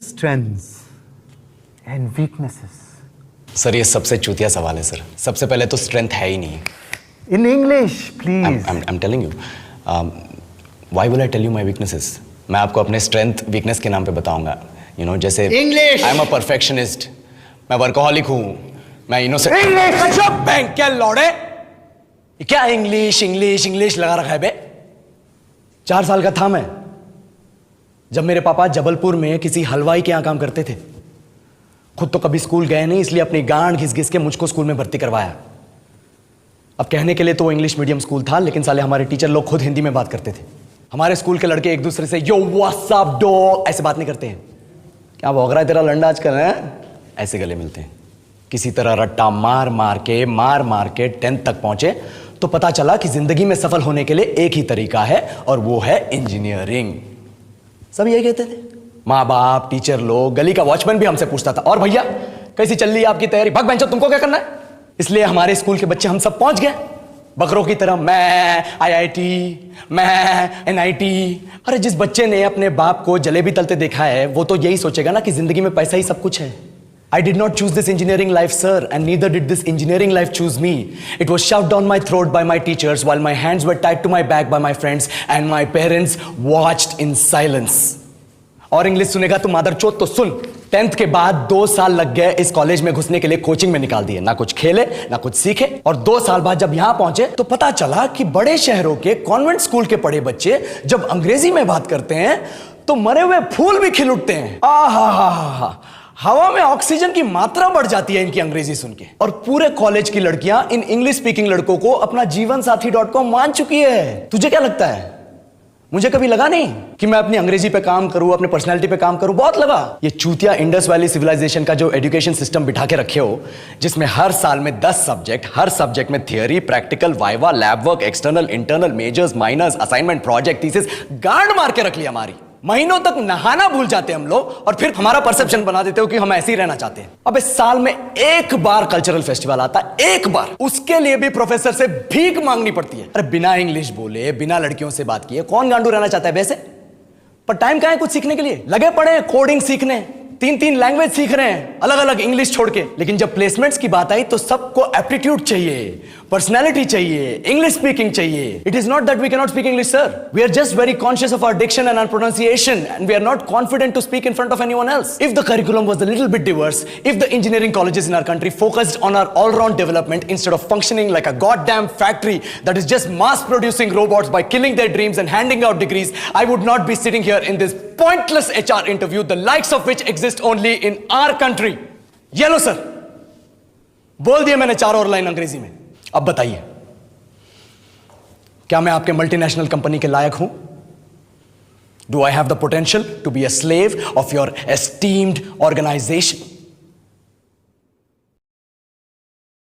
strengths and weaknesses. Sir ये सबसे चूतिया सवाल है सर. सबसे पहले तो स्ट्रेंथ है ही नहीं. In English, please. I'm telling you. Why will I tell you my weaknesses? मैं आपको अपने स्ट्रेंथ वीकनेस के नाम पे बताऊंगा. You know, जैसे English. I'm a perfectionist. मैं वर्कोहॉलिक हूँ. मैं इनोसेंट. English. अच्छा बैंक क्या लौड़े? क्या इंग्लिश इंग्लिश इंग्लिश लगा रखा है बे? 4 साल का था मैं जब मेरे पापा जबलपुर में किसी हलवाई के यहाँ काम करते थे. खुद तो कभी स्कूल गए नहीं, इसलिए अपनी गांड घिस घिस के मुझको स्कूल में भर्ती करवाया. अब कहने के लिए तो वो इंग्लिश मीडियम स्कूल था, लेकिन साले हमारे टीचर लोग खुद हिंदी में बात करते थे. हमारे स्कूल के लड़के एक दूसरे से यो व्हाट्स अप डॉग ऐसे बात नहीं करते हैं. क्या भौंक रहा है तेरा लंडा आजकल है? ऐसे गले मिलते हैं. किसी तरह रट्टा मार मार के 10th तक पहुंचे तो पता चला कि जिंदगी में सफल होने के लिए एक ही तरीका है और वो है इंजीनियरिंग. सब यही कहते थे. माँ बाप, टीचर लोग, गली का वॉचमैन भी हमसे पूछता था, और भैया कैसी चल रही है आपकी तैयारी? भाग बेंचो, तुमको क्या करना है? इसलिए हमारे स्कूल के बच्चे हम सब पहुंच गए बकरों की तरह. मैं IIT, मैं NIT. अरे जिस बच्चे ने अपने बाप को जलेबी तलते देखा है वो तो यही सोचेगा ना कि जिंदगी में पैसा ही सब कुछ है. I did not choose this engineering life, sir, and neither did this engineering life choose me. It was shoved down my throat by my teachers while my hands were tied to my back by my friends and my parents watched in silence. और English सुनेगा तो मादरचोद तो सुन. 10th के बाद 2 साल लग गए इस कॉलेज में घुसने के लिए. कोचिंग में निकाल दिए. ना कुछ खेले ना कुछ सीखे. और 2 साल बाद जब यहां पहुंचे तो पता चला कि बड़े शहरों के कॉन्वेंट स्कूल के पढ़े बच्चे जब अंग्रेजी में बात करते हैं तो मरे हुए फूल भी खिल उठते हैं. आहा, हवा में ऑक्सीजन की मात्रा बढ़ जाती है इनकी अंग्रेजी सुन के. और पूरे कॉलेज की लड़कियां इन इंग्लिश स्पीकिंग लड़कों को अपना जीवन साथी.com मान चुकी है. तुझे क्या लगता है? मुझे कभी लगा नहीं कि मैं अपनी अंग्रेजी पे काम करूं, अपने पर्सनालिटी पे काम करूं. बहुत लगा. ये चूतिया इंडस वैली सिविलाइजेशन का जो एजुकेशन सिस्टम बिठा के रखे हो, जिसमें हर साल में 10 सब्जेक्ट, हर सब्जेक्ट में theory, practical, viva, lab work, external, internal, majors, minors, assignment, project, thesis, गांड मार के रख ली हमारी. महीनों तक नहाना भूल जाते हैं हम लोग और फिर हमारा परसेप्शन बना देते हो कि हम ऐसे ही रहना चाहते हैं. अब इस साल में एक बार कल्चरल फेस्टिवल आता है, एक बार. उसके लिए भी प्रोफेसर से भीख मांगनी पड़ती है. अरे बिना इंग्लिश बोले, बिना लड़कियों से बात किए कौन गांडू रहना चाहता है वैसे? पर टाइम कहां है कुछ सीखने के लिए? लगे पड़े हैं कोडिंग सीखने. 3 लैंग्वेज सीख रहे हैं अलग अलग इंग्लिश छोड़ के. लेकिन जब प्लेसमेंट्स की बात आई तो सबको एप्टीट्यूड चाहिए, पर्सनैलिटी चाहिए, इंग्लिश स्पीकिंग चाहिए. It is not that we can not speak English, sir. We are just very conscious of our diction and our pronunciation and we are not confident to speak in front of anyone else. If the curriculum was a little bit diverse, if the engineering colleges in our country focused on our all round development instead of functioning like a goddamn factory that is just mass producing robots by killing their dreams and handing out degrees, I would not be sitting here in this pointless HR interview, the likes of which exist only in our country. ये लो sir, बोल दिया मैंने 4 और line अंग्रेजी में. अब बताइए, क्या मैं आपके मल्टीनेशनल कंपनी के लायक हूं? Do I have the potential to be a slave of your esteemed organization?